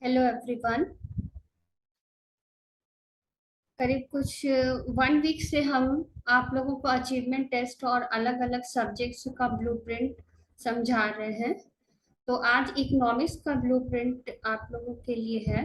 Hello everyone. करीब कुछ 1 week से हम आप लोगों को अचीवमेंट टेस्ट और अलग अलग सब्जेक्ट्स का ब्लूप्रिंट समझा रहे हैं। तो आज इकोनॉमिक्स का ब्लूप्रिंट आप लोगों के लिए है।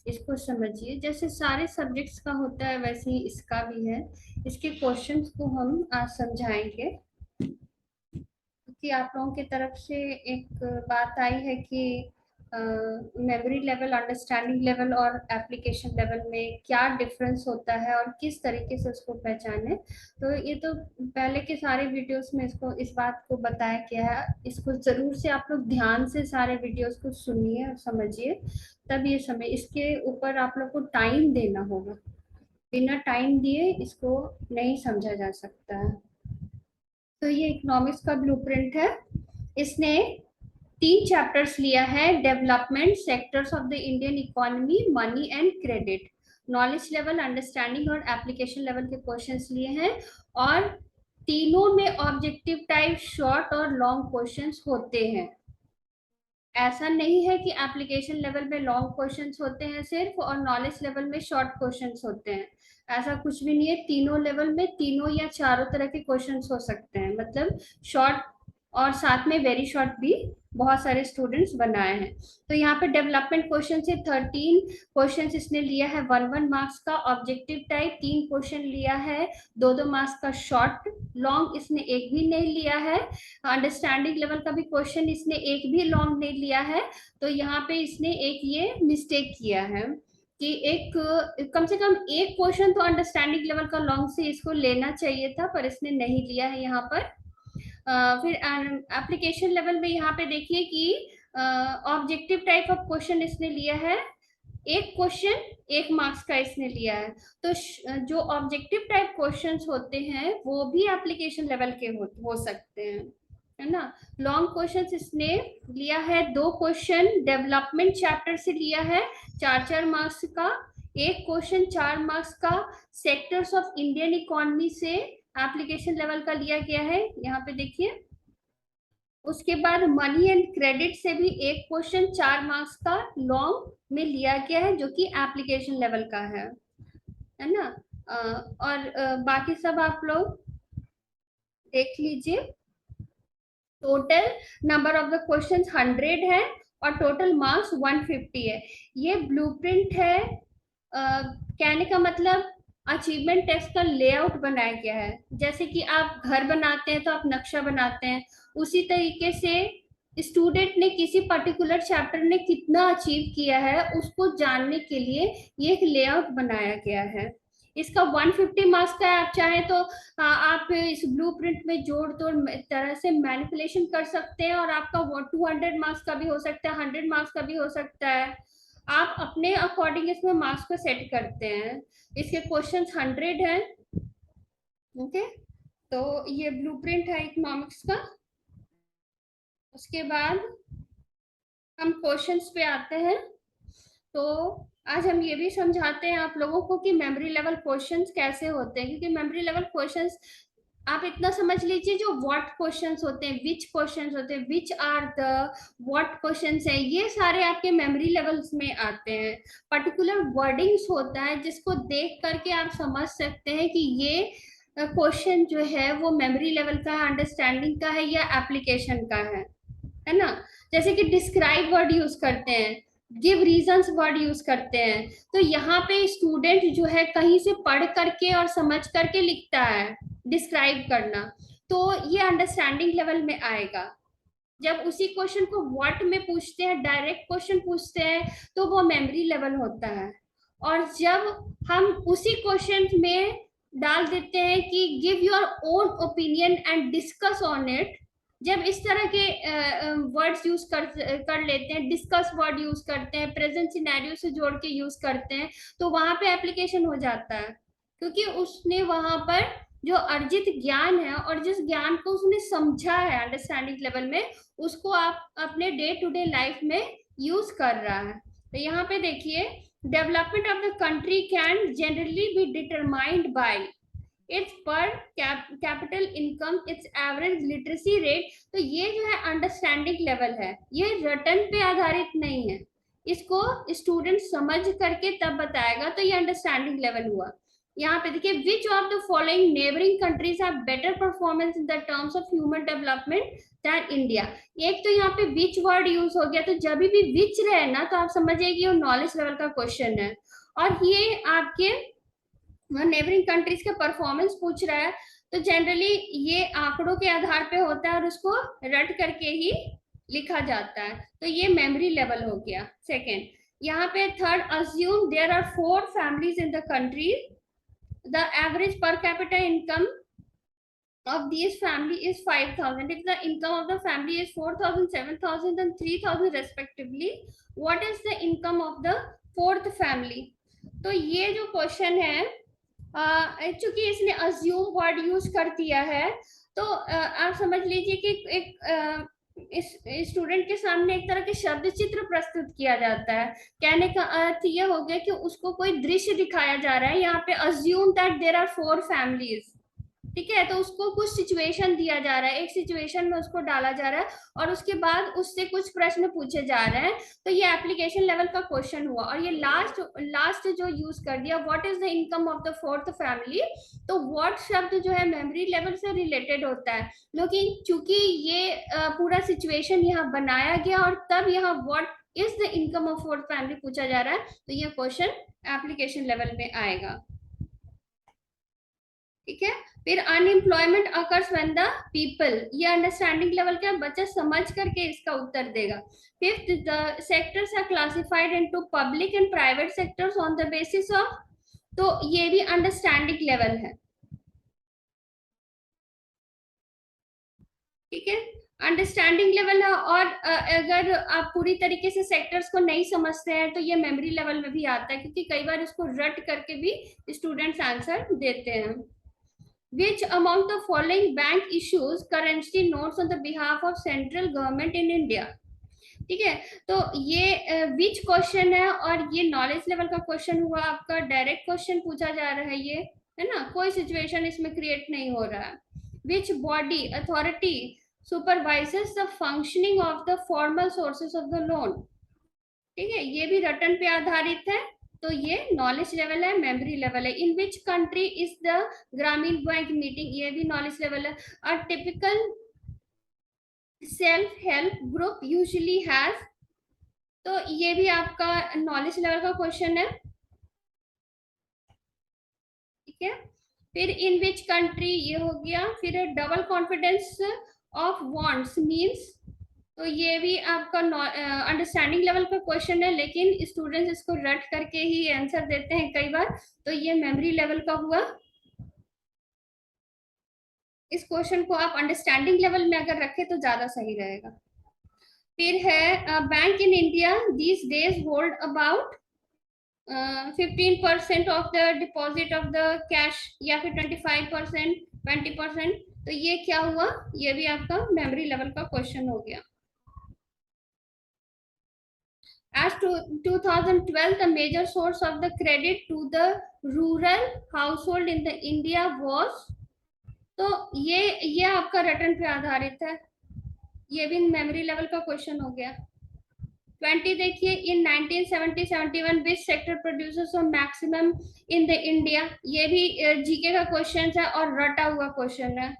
इसको समझिए, जैसे सारे सब्जेक्ट्स का होता है वैसे ही इसका भी है। इसके क्वेश्चंस को हम आज समझाएंगे, क्योंकि आप लोगों की तरफ से एक बात आई है कि मेमोरी लेवल, अंडरस्टैंडिंग लेवल और एप्लीकेशन लेवल में क्या डिफरेंस होता है और किस तरीके से उसको पहचाने। तो ये तो पहले के सारे वीडियोस में इसको इस बात को बताया गया है। इसको जरूर से आप लोग ध्यान से सारे वीडियोस को सुनिए और समझिए, तब ये समय इसके ऊपर आप लोग को टाइम देना होगा। बिना टाइम दिए इसको नहीं समझा जा सकता है। तो ये इकोनॉमिक्स का ब्लूप्रिंट है। इसने 3 चैप्टर्स लिया है: development, sectors of the Indian economy, money and credit, knowledge level, understanding और एप्लीकेशन लेवल के क्वेश्चंस लिए हैं। और तीनों में ऑब्जेक्टिव टाइप, शॉर्ट और लॉन्ग क्वेश्चंस होते हैं। ऐसा नहीं है कि एप्लीकेशन लेवल में लॉन्ग क्वेश्चंस होते हैं सिर्फ और नॉलेज लेवल में शॉर्ट क्वेश्चंस होते हैं। ऐसा कुछ भी नहीं है। तीनों लेवल में तीनों या चारों तरह के क्वेश्चंस हो सकते हैं, मतलब शॉर्ट और साथ में वेरी शॉर्ट भी बहुत सारे स्टूडेंट्स बनाए हैं। तो यहाँ पे डेवलपमेंट क्वेश्चन से 13 क्वेश्चंस इसने लिया है 1 मार्क्स का। ऑब्जेक्टिव टाइप 3 क्वेश्चन लिया है 2 मार्क्स का। शॉर्ट लॉन्ग इसने एक भी नहीं लिया है। अंडरस्टैंडिंग लेवल का भी क्वेश्चन इसने एक भी लॉन्ग नहीं लिया है। तो यहाँ पे इसने एक ये मिस्टेक किया है कि एक कम से कम एक क्वेश्चन तो अंडरस्टैंडिंग लेवल का लॉन्ग से इसको लेना चाहिए था, पर इसने नहीं लिया है यहाँ पर। फिर एप्लीकेशन लेवल में यहाँ पे देखिए कि ऑब्जेक्टिव टाइप ऑफ क्वेश्चन इसने लिया है। एक क्वेश्चन 1 मार्क्स का इसने लिया है। तो जो ऑब्जेक्टिव टाइप क्वेश्चंस होते हैं वो भी एप्लीकेशन लेवल के हो सकते हैं, है ना। लॉन्ग क्वेश्चंस इसने लिया है 2 क्वेश्चन डेवलपमेंट चैप्टर से लिया है 4-4 मार्क्स का। एक क्वेश्चन 4 मार्क्स का सेक्टर्स ऑफ इंडियन इकोनॉमी से एप्लीकेशन लेवल का लिया गया है, यहाँ पे देखिए। उसके बाद मनी एंड क्रेडिट से भी एक क्वेश्चन 4 मार्क्स का लॉन्ग में लिया गया है, जो कि एप्लीकेशन लेवल का है ना। और बाकी सब आप लोग देख लीजिए। Total number of the questions 100 है और टोटल मार्क्स 150 है। ये ब्लूप्रिंट है। कहने का मतलब अचीवमेंट टेस्ट का लेआउट बनाया गया है। जैसे कि आप घर बनाते हैं तो आप नक्शा बनाते हैं, उसी तरीके से स्टूडेंट ने किसी पर्टिकुलर चैप्टर ने कितना अचीव किया है उसको जानने के लिए ये एक लेआउट बनाया गया है। इसका 150 मार्क्स का है। आप चाहें तो आप इस ब्लूप्रिंट में जोड़ तोड़ तरह से मैनिपुलेशन कर सकते हैं और आपका 200 मार्क्स का भी हो सकता है, 100 मार्क्स का भी हो सकता है। आप अपने अकॉर्डिंग इसमें मार्क्स को सेट करते हैं। इसके क्वेश्चंस 100 हैं। ओके, तो ये ब्लूप्रिंट है इकोनॉमिक्स का। उसके बाद हम क्वेश्चंस पे आते हैं। तो आज हम ये भी समझाते हैं आप लोगों को कि मेमोरी लेवल क्वेश्चंस कैसे होते हैं, क्योंकि मेमोरी लेवल क्वेश्चंस आप इतना समझ लीजिए, जो व्हाट क्वेश्चंस होते हैं, विच क्वेश्चंस होते हैं, which are the what questions है, ये सारे आपके मेमोरी लेवल्स में आते हैं। पर्टिकुलर वर्डिंग्स होता है जिसको देख करके आप समझ सकते हैं कि ये क्वेश्चन जो है वो मेमोरी लेवल का है, अंडरस्टैंडिंग का है या एप्लीकेशन का है ना। जैसे कि डिस्क्राइब वर्ड यूज करते हैं, गिव रीजंस वर्ड यूज करते हैं। तो यहाँ पे स्टूडेंट जो है कहीं से पढ़ करके और समझ करके लिखता है डिस्क्राइब करना, तो ये अंडरस्टैंडिंग लेवल में आएगा। जब उसी क्वेश्चन को व्हाट में पूछते हैं, डायरेक्ट क्वेश्चन पूछते हैं, तो वो मेमोरी लेवल होता है। और जब हम उसी क्वेश्चन में डाल देते हैं कि give your own opinion and discuss on it, जब इस तरह के वर्ड्स यूज कर लेते हैं, डिस्कस वर्ड यूज करते हैं, प्रेजेंट सिनेरियो से जोड़ के यूज करते हैं, तो वहां पे एप्लीकेशन हो जाता है। क्योंकि उसने वहां पर जो अर्जित ज्ञान है और जिस ज्ञान को उसने समझा है अंडरस्टैंडिंग लेवल में, उसको आप अपने डे टू डे लाइफ में यूज कर रहा है। तो यहाँ पे देखिए, development of the country can generally be determined by its per capital income, its average literacy rate. तो ये जो है अंडरस्टैंडिंग लेवल है, ये रटन पे आधारित नहीं है। इसको स्टूडेंट समझ करके तब बताएगा, तो ये अंडरस्टैंडिंग लेवल हुआ। यहाँ पे देखिए, which of the following neighbouring countries have better performance in the terms of human development than India. एक तो यहाँ पे विच वर्ड यूज हो गया, तो जब भी विच रहे ना तो आप समझिए कि वो नॉलेज लेवल का क्वेश्चन है, और ये आपके नेबरिंग कंट्रीज का परफॉर्मेंस पूछ रहा है, तो जनरली ये आंकड़ों के आधार पे होता है और उसको रट करके ही लिखा जाता है, तो ये मेमोरी लेवल हो गया। सेकेंड, यहाँ पे third, assume there are 4 families in the country, the average per capita income of these family is 5,000. If the income of the family is 4,000, 7,000 and 3,000 respectively, what is the income of the fourth family? तो ये जो question है, चूंकि इसने assume word use कर दिया है, तो आप समझ लीजिए कि इस स्टूडेंट के सामने एक तरह के शब्द चित्र प्रस्तुत किया जाता है। कहने का अर्थ ये हो गया कि उसको कोई दृश्य दिखाया जा रहा है। यहाँ पे assume that there are 4 families, ठीक है, तो उसको कुछ सिचुएशन दिया जा रहा है, एक सिचुएशन में उसको डाला जा रहा है और उसके बाद उससे कुछ प्रश्न पूछे जा रहे हैं, तो ये एप्लीकेशन लेवल का क्वेश्चन हुआ। और ये लास्ट जो यूज कर दिया, what is the income of the fourth family, तो व्हाट शब्द जो है मेमोरी लेवल से रिलेटेड होता है, लेकिन चूंकि ये पूरा सिचुएशन यहाँ बनाया गया और तब यहाँ what is the income of fourth family पूछा जा रहा है, तो ये क्वेश्चन एप्लीकेशन लेवल में आएगा। ठीक है, फिर unemployment occurs when the people, ये अंडरस्टैंडिंग लेवल का बच्चा समझ करके इसका उत्तर देगा। Fifth, the sectors are classified into public and private sectors on the basis of, तो ये भी अंडरस्टैंडिंग लेवल है। ठीक है, अंडरस्टैंडिंग लेवल है, और अगर आप पूरी तरीके से सेक्टर्स को नहीं समझते हैं तो ये मेमोरी लेवल में भी आता है, क्योंकि कई बार इसको रट करके भी स्टूडेंट्स आंसर देते हैं। Which among the following bank issues currency notes on the behalf of central government in India? ठीक है, तो ये विच क्वेश्चन है और ये नॉलेज लेवल का क्वेश्चन हुआ आपका, डायरेक्ट क्वेश्चन पूछा जा रहा है, ये है ना, कोई सिचुएशन इसमें क्रिएट नहीं हो रहा है। Which body authority supervises the functioning of the formal sources of the loan, ठीक है, ये भी रटन पे आधारित है, तो ये नॉलेज लेवल है, मेमोरी लेवल है। इन विच कंट्री इज द ग्रामीण बैंक मीटिंग, ये भी नॉलेज लेवल है। A typical self help group usually has, तो ये भी आपका नॉलेज लेवल का क्वेश्चन है। ठीक है, फिर इन विच कंट्री, ये हो गया। फिर double confidence of wants means, तो ये भी आपका अंडरस्टैंडिंग लेवल का क्वेश्चन है, लेकिन स्टूडेंट्स इसको रट करके ही आंसर देते हैं कई बार, तो ये मेमोरी लेवल का हुआ। इस क्वेश्चन को आप अंडरस्टैंडिंग लेवल में अगर रखें तो ज्यादा सही रहेगा। फिर है bank in India these days hold about 15% of the deposit of the cash, या फिर 25%, 20%, तो ये क्या हुआ, ये भी आपका मेमोरी लेवल का क्वेश्चन हो गया। As to 2012, the major source of the credit to the rural household in the India was, तो ये आपका रटन पे आधारित है, ये भी मेमोरी लेवल का क्वेश्चन हो गया। 20 देखिए, इन 1970-71 which sector producers maximum in the India, ये भी जीके का क्वेश्चन है और रटा हुआ क्वेश्चन है।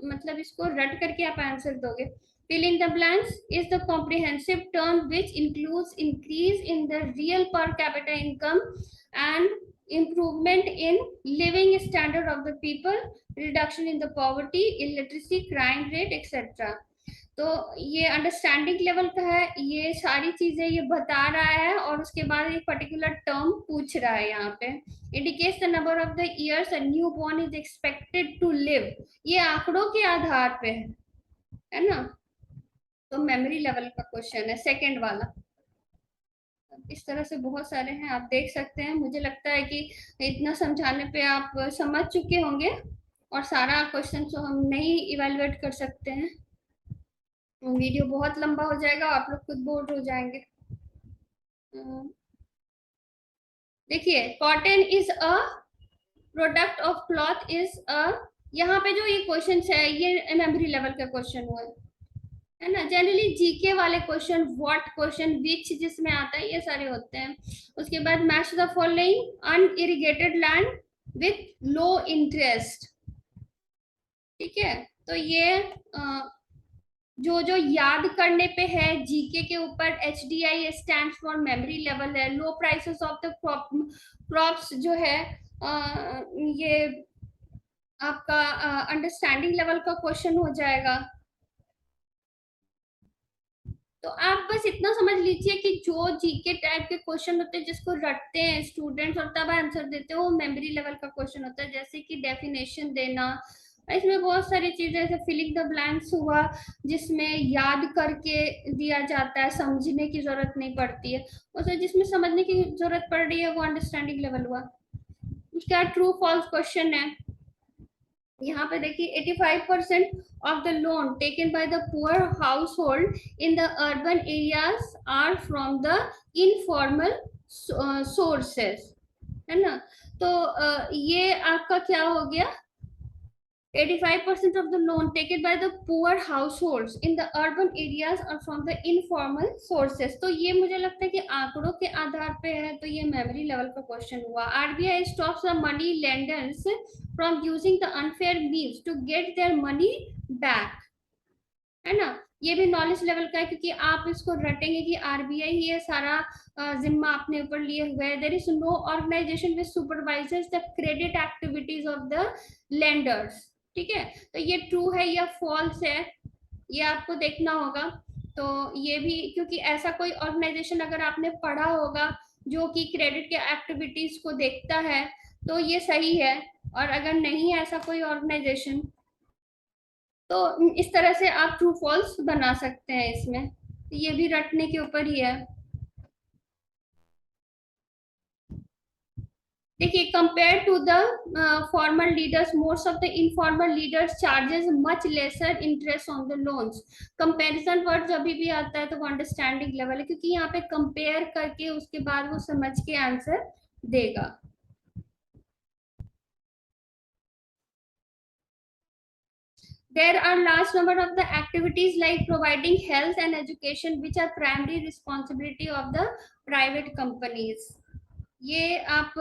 मतलब इसको रट करके आप आंसर दोगे। Fill in the blanks is the comprehensive term which includes increase in the real per capita income and improvement in living standard of the people, reduction in the poverty, illiteracy, crime rate, etc. तो ये understanding level का है, ये सारी चीजें ये बता रहा है और उसके बाद एक पर्टिकुलर टर्म पूछ रहा है। यहाँ पे indicates the number of the years a new born is expected to live, ये आंकड़ों के आधार पे है ना, तो मेमोरी लेवल का क्वेश्चन है सेकंड वाला। इस तरह से बहुत सारे हैं, आप देख सकते हैं। मुझे लगता है कि इतना समझाने पे आप समझ चुके होंगे और सारा क्वेश्चन तो हम नहीं इवेलुएट कर सकते हैं, वीडियो बहुत लंबा हो जाएगा, आप लोग खुद बोर हो जाएंगे। देखिए, cotton is a product of cloth is a, यहाँ पे जो ये क्वेश्चन है ये मेमोरी लेवल का क्वेश्चन हुआ है। है ना। जनरली जीके वाले क्वेश्चन, व्हाट क्वेश्चन, विच जिसमें आता है, ये सारे होते हैं। उसके बाद match the following unirrigated land with low interest. ठीक है, तो ये जो जो याद करने पे है जीके के ऊपर, H D I stand for memory level है। Low prices of the crops जो है ये आपका अंडरस्टैंडिंग लेवल का क्वेश्चन हो जाएगा। तो आप बस इतना समझ लीजिए कि जो जीके टाइप के क्वेश्चन होते हैं जिसको रटते हैं स्टूडेंट्स और तब आंसर देते हैं, वो मेमोरी लेवल का क्वेश्चन होता है। जैसे कि डेफिनेशन देना, इसमें बहुत सारी चीजें, जैसे फिलिंग द ब्लैंक्स हुआ जिसमें याद करके दिया जाता है, समझने की जरूरत नहीं पड़ती है। उसे जिसमें समझने की जरूरत पड़ रही है वो अंडरस्टैंडिंग लेवल हुआ। उसका ट्रू फॉल्स क्वेश्चन है। यहाँ पे देखिए 85% of the loan taken by the poor household in the urban areas are from the informal sources, है ना। तो ये आपका क्या हो गया, 85% of the loan taken by the poor households in the urban areas are from the informal sources। तो ये मुझे लगता है कि आंकड़ों के आधार पे है, तो ये मेमोरी लेवल का क्वेश्चन हुआ। RBI stops the money lenders from using the unfair means to get their money back, है ना। ये भी नॉलेज लेवल का है, क्योंकि आप इसको रटेंगे कि आरबीआई ये सारा जिम्मा अपने ऊपर लिए हुए है। There is no organisation which supervises the credit activities of the lenders. ठीक है, तो ये ट्रू है या फॉल्स है, ये आपको देखना होगा। तो ये भी, क्योंकि ऐसा कोई ऑर्गेनाइजेशन अगर आपने पढ़ा होगा जो कि क्रेडिट के एक्टिविटीज को देखता है, तो ये सही है। और अगर नहीं है ऐसा कोई ऑर्गेनाइजेशन, तो इस तरह से आप ट्रू फॉल्स बना सकते हैं इसमें। ये भी रटने के ऊपर ही है। देखिए, compare to the formal leaders, most of the informal leaders charges much lesser interest on the loans. Comparison word जब भी आता है तो वो अंडरस्टैंडिंग लेवल है, क्योंकि यहाँ पे कंपेयर करके उसके बाद वो समझ के आंसर देगा। There are large number of the activities like providing health and education which are primary responsibility of the private companies। ये आप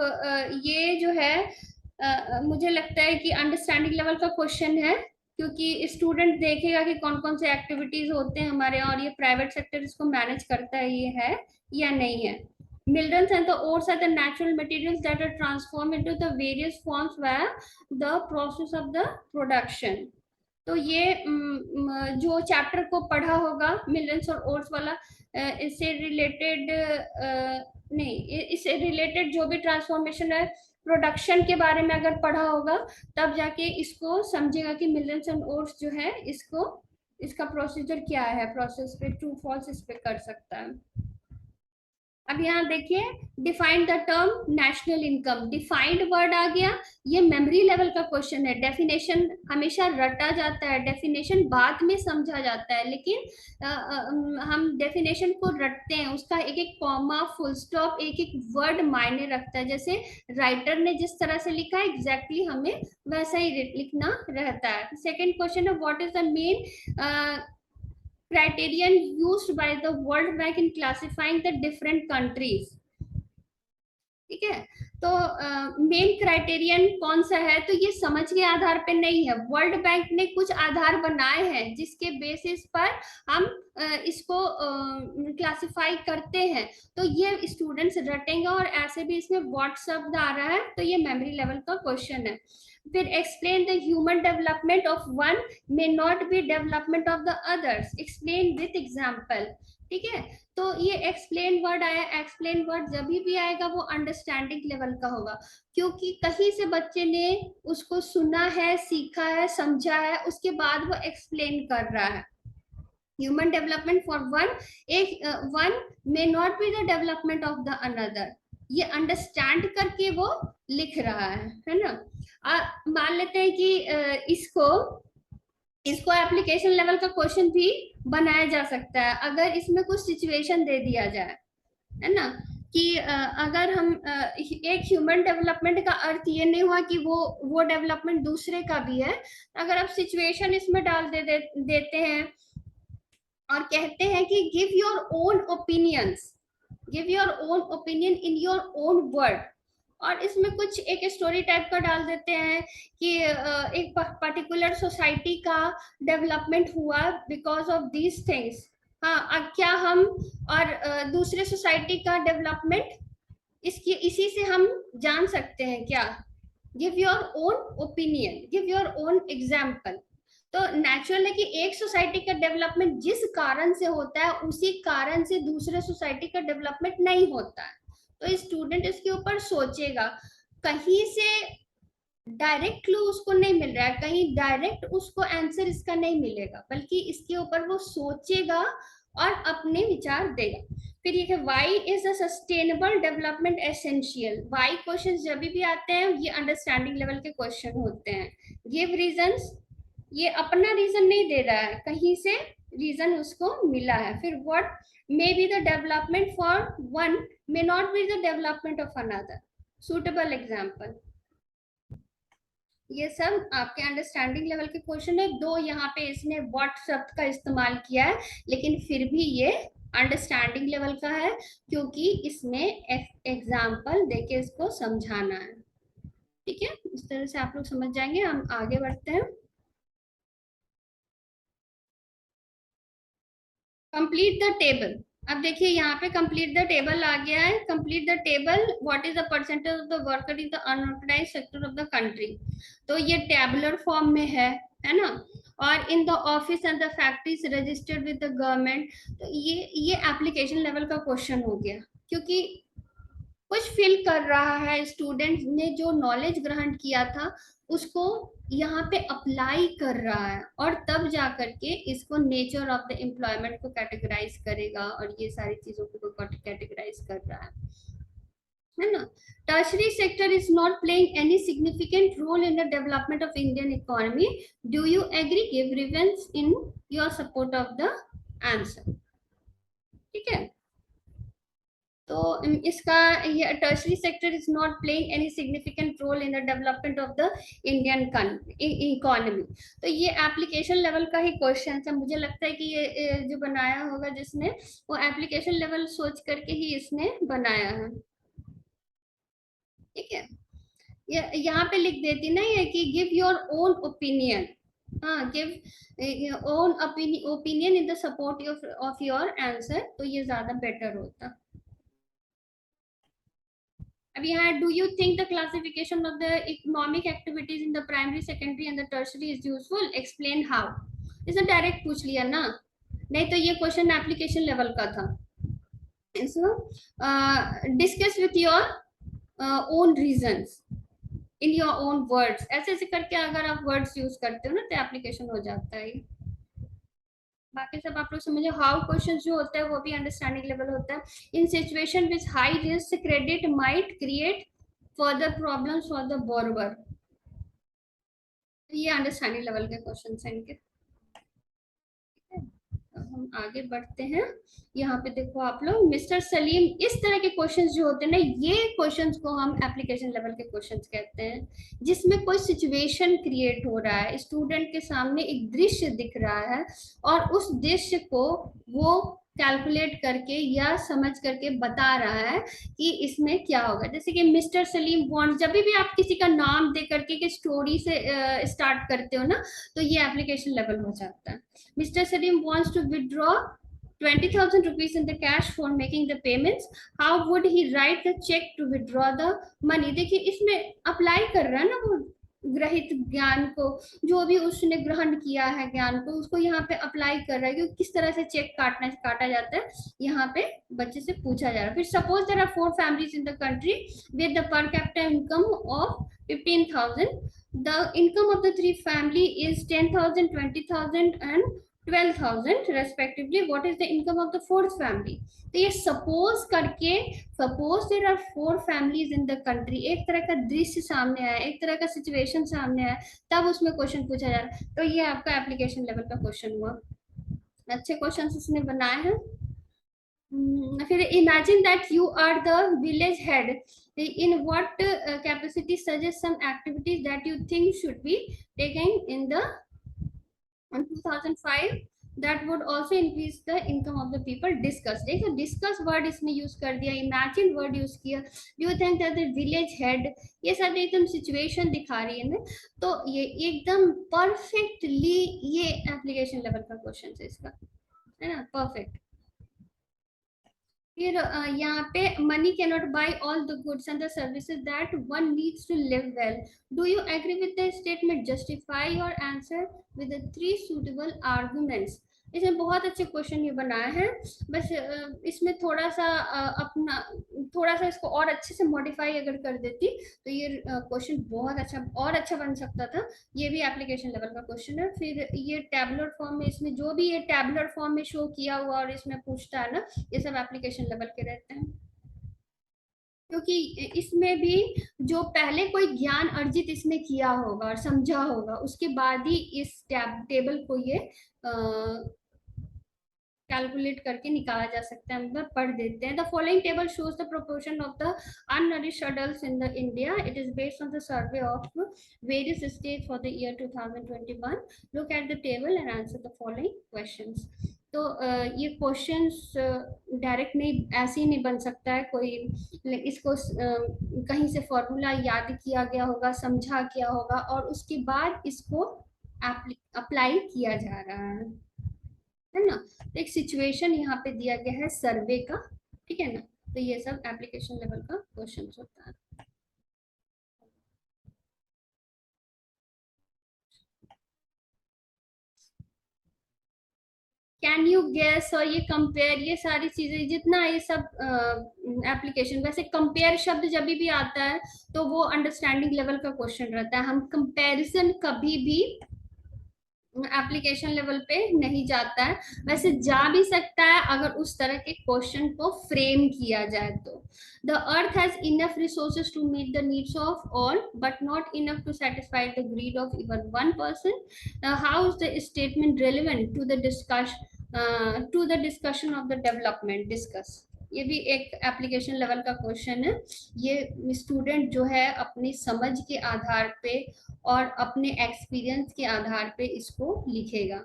ये जो है मुझे लगता है कि अंडरस्टैंडिंग लेवल का क्वेश्चन है, क्योंकि स्टूडेंट देखेगा कि कौन कौन से एक्टिविटीज होते हैं हमारे, और ये प्राइवेट सेक्टर इसको मैनेज करता है, ये है या नहीं है। Minerals and the ores are the natural materials that are transformed into the various forms via the process of the production। तो ये जो चैप्टर को पढ़ा होगा मिनरल्स और ओर्स वाला, इससे रिलेटेड नहीं, इससे रिलेटेड जो भी ट्रांसफॉर्मेशन है प्रोडक्शन के बारे में अगर पढ़ा होगा, तब जाके इसको समझेगा कि मिनरल्स एंड ओर्स जो है इसको, इसका प्रोसीजर क्या है, प्रोसेस पे ट्रू फॉल्स इस पे कर सकता है। अब यहाँ देखिए, define the term national income. Defined word आ गया, ये मेमोरी लेवल का क्वेश्चन है। डेफिनेशन हमेशा रटा जाता है, डेफिनेशन बाद में समझा जाता है, लेकिन हम डेफिनेशन को रटते हैं, उसका एक एक कॉमा, फुल स्टॉप, एक एक वर्ड मायने रखता है। जैसे राइटर ने जिस तरह से लिखा है एग्जैक्टली हमें वैसा ही लिखना रहता है। सेकेंड क्वेश्चन है, what is the main criterion used by the World Bank in classifying the different countries। ठीक है, तो मेन क्राइटेरियन कौन सा है, तो ये समझ के आधार पे नहीं है। वर्ल्ड बैंक ने कुछ आधार बनाए हैं जिसके बेसिस पर हम इसको क्लासिफाई करते हैं। तो ये स्टूडेंट्स रटेंगे, और ऐसे भी इसमें व्हाट शब्द आ रहा है, तो ये मेमोरी लेवल का क्वेश्चन है। फिर explain the human development of one may not be development of the others, explain with example. ठीक है, तो ये एक्सप्लेन वर्ड आया, एक्सप्लेन वर्ड जब भी आएगा वो अंडरस्टैंडिंग लेवल का होगा, क्योंकि कहीं से बच्चे ने उसको सुना है, सीखा है, समझा है, उसके बाद वो एक्सप्लेन कर रहा है। ह्यूमन डेवलपमेंट फॉर वन, एक one may not be the development of the another, ये अंडरस्टैंड करके वो लिख रहा है ना। मान लेते हैं कि इसको एप्लीकेशन लेवल का क्वेश्चन भी बनाया जा सकता है, अगर इसमें कुछ सिचुएशन दे दिया जाए, है ना। कि अगर हम एक ह्यूमन डेवलपमेंट का अर्थ ये नहीं हुआ कि वो डेवलपमेंट दूसरे का भी है। अगर आप सिचुएशन इसमें डाल देते हैं और कहते हैं कि give your own opinions, give your own opinion in your own word. और इसमें कुछ एक स्टोरी टाइप का डाल देते हैं कि एक पर्टिकुलर सोसाइटी का डेवलपमेंट हुआ बिकॉज ऑफ दीज थिंग्स। हाँ, अब क्या हम और दूसरे सोसाइटी का डेवलपमेंट इसकी इसी से हम जान सकते हैं क्या? Give your own opinion, give your own example. तो नेचुरल है कि एक सोसाइटी का डेवलपमेंट जिस कारण से होता है उसी कारण से दूसरे सोसाइटी का डेवलपमेंट नहीं होता है। तो स्टूडेंट इसके ऊपर सोचेगा, कहीं से डायरेक्ट क्लू उसको नहीं मिल रहा है, कहीं डायरेक्ट उसको आंसर इसका नहीं मिलेगा, बल्कि इसके ऊपर वो सोचेगा और अपने विचार देगा। फिर ये है why is a sustainable development essential. Why question जब भी आते हैं ये अंडरस्टैंडिंग लेवल के क्वेश्चन होते हैं। गिव रीजंस, ये अपना रीजन नहीं दे रहा है, कहीं से रीजन उसको मिला है। फिर what may be the development for one may not be the development of another, suitable example. ये सब आपके अंडरस्टैंडिंग लेवल के क्वेश्चन है। दो यहाँ पे इसने व्हाट शब्द का इस्तेमाल किया है, लेकिन फिर भी ये अंडरस्टैंडिंग लेवल का है, क्योंकि इसमें एग्जाम्पल देके इसको समझाना है। ठीक है, इस तरह से आप लोग समझ जाएंगे। हम आगे बढ़ते हैं। Complete the table. अब देखिए यहाँ पे कंप्लीट द टेबल आ गया है। Complete the table, what is the percentage of the worker in the unorganised sector of the country. तो ये टेबुलर फॉर्म में है ना। और in the office and the factories registered with the government. तो ये एप्लीकेशन लेवल का question हो गया, क्योंकि कुछ फील कर रहा है स्टूडेंट ने जो नॉलेज ग्रहण किया था उसको यहाँ पे अप्लाई कर रहा है, और तब जा करके इसको नेचर ऑफ द एम्प्लॉयमेंट को कैटेगराइज करेगा, और ये सारी चीजों को कैटेगराइज कर रहा है ना। Tertiary sector is not playing any significant role in the development of Indian economy. Do you agree? Give reasons in your support of the answer. ठीक है, तो इसका ये tertiary sector is not playing any significant role in the development of the Indian economy. तो ये application level का ही question है। मुझे लगता है कि ये जो बनाया होगा जिसने, वो एप्लीकेशन लेवल सोच करके ही इसने बनाया है। ठीक है, यहाँ पे लिख देती ना ये कि गिव योर ओन ओपिनियन। हाँ, give own opinion in the support of your answer, तो ये ज्यादा बेटर होता। अब यहाँ do you think the classification of the economic activities in the primary, secondary and the tertiary is useful? Explain how. इसने direct पूछ लिया ना, नहीं तो ये क्वेश्चन एप्लीकेशन लेवल का था। Discuss with your own reasons in your own words. ऐसे ऐसे करके अगर आप वर्ड्स यूज करते हो ना तो एप्लीकेशन हो जाता है। बाकी सब आप लोग समझो। हाउ क्वेश्चन जो होता है वो भी अंडरस्टैंडिंग लेवल होता है। In situation which high risk credit might create further problems for the borrower. ये अंडरस्टैंडिंग लेवल के क्वेश्चन हैं इनके। अब हम आगे बढ़ते हैं। यहाँ पे देखो आप लोग, मिस्टर सलीम, इस तरह के क्वेश्चंस जो होते हैं ना, ये क्वेश्चंस को हम एप्लीकेशन लेवल के क्वेश्चंस कहते हैं, जिसमें कोई सिचुएशन क्रिएट हो रहा है, स्टूडेंट के सामने एक दृश्य दिख रहा है और उस दृश्य को वो कैलकुलेट करके या समझ करके बता रहा है कि इसमें क्या होगा। जैसे कि मिस्टर सलीम वांट्स, जब भी आप किसी का नाम दे करके के स्टोरी से स्टार्ट करते हो ना, तो ये एप्लीकेशन लेवल हो जाता है। Mr. Salim wants to withdraw 20,000 rupees in the cash for making the payments. How would he write the check to withdraw the money? देखिए इसमें अप्लाई कर रहा है ना वो ग्रहित ज्ञान को, जो भी उसने ग्रहण किया है ज्ञान को, उसको यहाँ पे अप्लाई कर रहा है कि किस तरह से चेक काटा जाता है, यहाँ पे बच्चे से पूछा जा रहा है। फिर suppose there are 4 families in the country with the per capita income of 15,000. The income of the 3 family is 10,000, 20,000 and 12,000 respectively. What is the income of the 4th family? तो ये सपोज करके, suppose there are 4 families in the country, एक तरह का दृश्य सामने आया, एक तरह का सिचुएशन सामने आया, तब उसमें क्वेश्चन पूछा जा रहा है। तो ये आपका एप्लीकेशन लेवल का क्वेश्चन हुआ। अच्छे क्वेश्चन इसने बनाए हैं। फिर imagine that you are the village head, in what capacity suggest some activities that you think should be taken in the 2005 that would also increase the income of the people. Discuss, देखो discuss word इसमें use कर दिया, imagine word use किया, do you think that the village head, ये सब एकदम situation दिखा रही है ना, तो ये एकदम परफेक्टली ये एप्लीकेशन लेवल का क्वेश्चन है इसका, है ना, परफेक्ट। फिर यहाँ पे money can not buy all the goods and the services that one needs to live well, do you agree with the statement, justify your answer with the three suitable arguments. इसमें बहुत अच्छे question ये बनाया है, बस इसमें थोड़ा सा अपना थोड़ा सा इसको और अच्छे से मॉडिफाई अगर कर देती तो ये क्वेश्चन बहुत अच्छा और अच्छा बन सकता था। ये भी एप्लीकेशन लेवल का क्वेश्चन है। फिर ये टैबुलर फॉर्म में, इसमें जो भी ये टैबुलर फॉर्म में शो किया हुआ और इसमें पूछता है ना, ये सब एप्लीकेशन लेवल के रहते हैं, क्योंकि इसमें भी जो पहले कोई ज्ञान अर्जित इसमें किया होगा और समझा होगा, उसके बाद ही इस टेबल को ये कैलकुलेट करके निकाला जा सकता है। मतलब पढ़ देते हैं। The following table shows the proportion of the undernourished adults in the India. It is based on the survey of various states for the year 2021. Look at the table and answer the following questions. तो ये questions direct नहीं, ऐसे ही नहीं बन सकता है कोई, इसको कहीं से फॉर्मूला याद किया गया होगा, समझा किया होगा और उसके बाद इसको अप्लाई किया जा रहा है ना। तो एक सिचुएशन यहाँ पे दिया गया है सर्वे का, ठीक है ना, तो ये सब एप्लीकेशन लेवल का क्वेश्चन होता है। कैन यू गेस, और ये कंपेयर, ये सारी चीजें जितना ये सब एप्लीकेशन, वैसे कंपेयर शब्द जब भी आता है तो वो अंडरस्टैंडिंग लेवल का क्वेश्चन रहता है। हम कंपैरिजन कभी भी एप्लीकेशन लेवल पे नहीं जाता है, वैसे जा भी सकता है अगर उस तरह के क्वेश्चन को फ्रेम किया जाए तो। The earth has enough resources to meet the needs of all but not enough to satisfy the greed of even one person. How is the statement relevant to the discussion of the development. Discuss, ये भी एक application level का question है। ये student जो है अपनी समझ के आधार पे और अपने एक्सपीरियंस के आधार पे इसको लिखेगा।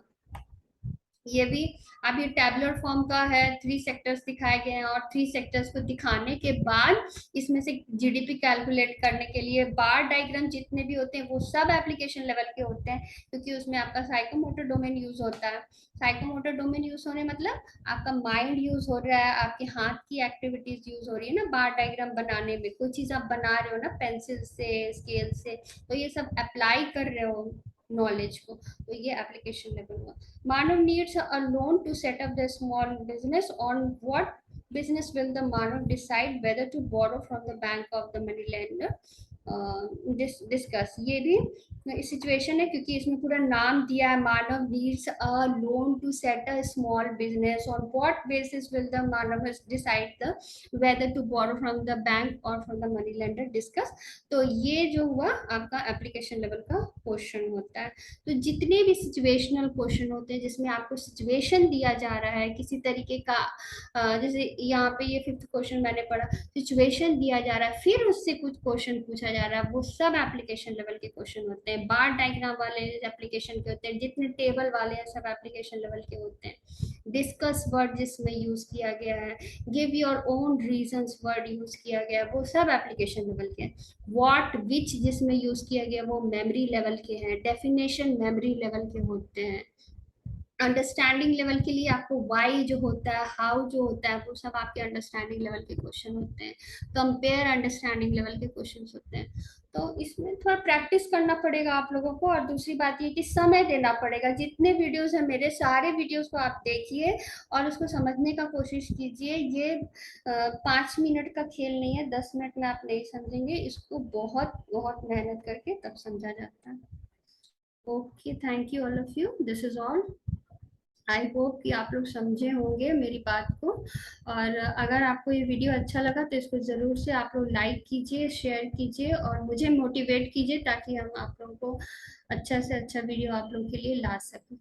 ये भी अब ये टैबुलर फॉर्म का है, 3 सेक्टर्स दिखाए गए हैं और 3 सेक्टर्स को दिखाने के बाद इसमें से जीडीपी कैलकुलेट करने के लिए बार डायग्राम जितने भी होते हैं वो सब एप्लीकेशन लेवल के होते हैं, क्योंकि उसमें आपका साइकोमोटर डोमेन यूज होता है। साइकोमोटर डोमेन यूज होने मतलब आपका माइंड यूज हो रहा है, आपके हाथ की एक्टिविटीज यूज हो रही है ना बार डायग्राम बनाने में। कोई चीज आप बना रहे हो ना पेंसिल से, स्केल से, तो ये सब अप्लाई कर रहे हो नॉलेज को, तो ये एप्लीकेशन लेवल का। Manav needs a loan to set up the small business. On what business will the Manav decide whether to borrow from the bank of the money lender? Discuss, ये भी situation है क्योंकि इसमें पूरा नाम दिया है, Manav needs a loan to set a small business. On what basis will the Manav decide the whether to borrow from the bank और from the money lender. Discuss, तो ये जो हुआ आपका एप्लीकेशन लेवल का क्वेश्चन होता है। तो जितने भी सिचुएशनल क्वेश्चन होते हैं जिसमें आपको सिचुएशन दिया जा रहा है किसी तरीके का, जैसे यहाँ पे ये 5th क्वेश्चन मैंने पढ़ा, सिचुएशन दिया जा रहा है फिर उससे कुछ क्वेश्चन पूछा जा रहा है, वो सब एप्लीकेशन लेवल के क्वेश्चन होते हैं। बार डायग्राम वाले एप्लीकेशन के होते हैं, जितने टेबल वाले हैं सब एप्लीकेशन लेवल के होते हैं। डिस्कस वर्ड जिसमें यूज किया गया है, give your own reasons word use किया गया है, वो सब एप्लीकेशन लेवल के हैं। व्हाट विच जिसमें यूज किया गया वो मेमोरी लेवल के हैं। डेफिनेशन मेमोरी लेवल के होते हैं। अंडरस्टैंडिंग लेवल के लिए आपको वाई जो होता है, हाउ जो होता है, वो सब आपके अंडरस्टैंडिंग लेवल के क्वेश्चन होते हैं। कंपेयर अंडरस्टैंडिंग लेवल के क्वेश्चन होते हैं। तो इसमें थोड़ा प्रैक्टिस करना पड़ेगा आप लोगों को, और दूसरी बात ये कि समय देना पड़ेगा। जितने वीडियोस हैं मेरे, सारे वीडियोस को आप देखिए और उसको समझने का कोशिश कीजिए। ये 5 मिनट का खेल नहीं है, 10 मिनट में आप नहीं समझेंगे इसको, बहुत बहुत मेहनत करके तब समझा जाता है। Okay, thank you all of you, this is all. I hope कि आप लोग समझे होंगे मेरी बात को, और अगर आपको ये वीडियो अच्छा लगा तो इसको ज़रूर से आप लोग लाइक कीजिए, शेयर कीजिए और मुझे मोटिवेट कीजिए ताकि हम आप लोगों को अच्छा से अच्छा वीडियो आप लोगों के लिए ला सकें।